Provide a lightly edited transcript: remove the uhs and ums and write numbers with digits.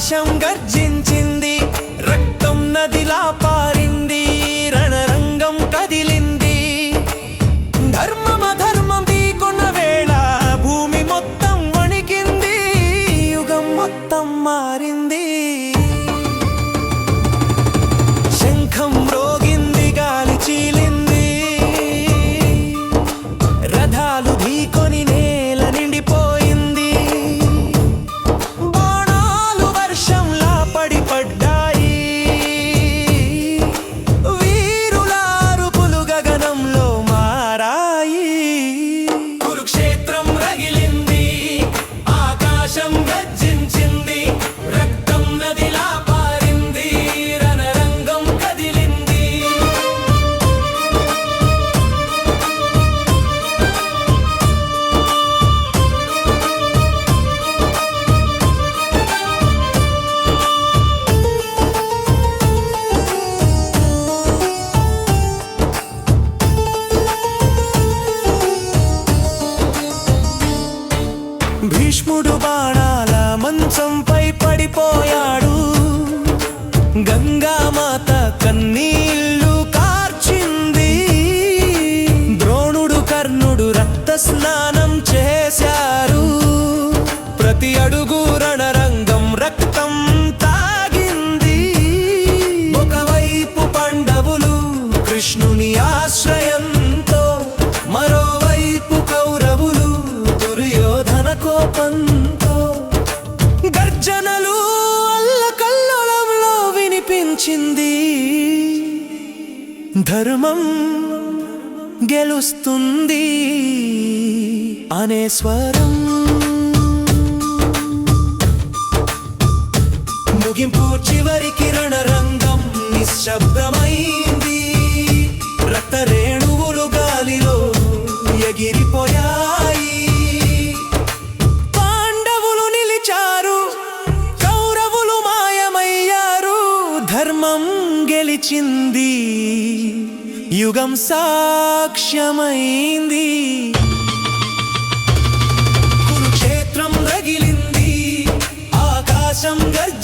ఆకాశం గర్జించింది, రక్తం నదిలా పారింది, రణరంగం కదిలింది. ధర్మం అధర్మం ఢీకొన్న వేళ భూమి మొత్తం వణికింది, యుగం మొత్తం మారింది. శంఖం మ్రోగింది, గాలి చీలింది, రథాలు ఢీకొని నేల నిండిపోయింది. బాణాలు వర్షంలా పడ్డాయి, వీరుల అరుపులు గగనంలో మారాయి. కురుక్షేత్రం రగిలింది, ఆకాశం గర్జించింది, రక్తం నదిలా పారింది, రణరంగం కదిలింది. భీష్ముడు బాణాల మంచంపై పడిపోయాడు, గంగామాత కన్నీళ్లు కార్చింది. ద్రోణుడు కర్ణుడు రక్త స్నానం చేశారు, ప్రతి అడుగు రణరంగం రక్తం తాగింది. ఒకవైపు పాండవులు కృష్ణుని ఆశ్రయంతో, మరోవైపు కౌరవులు దుర్యోధన కోపంతో. గర్జనలు అల్లకల్లోలంలో వినిపించింది, ధర్మం గెలుస్తుంది అనే స్వరం. ముగింపు చివరికి రణరంగం నిశ్శబ్దమైంది, రక్తరేణువులు గాలిలో ఎగిరిపోయాయి. పాండవులు నిలిచారు, కౌరవులు మాయమయ్యారు, ధర్మం గెలిచింది, యుగం సాక్ష్యమైంది. కురుక్షేత్రం రగిలింది, ఆకాశం గర్జించింది,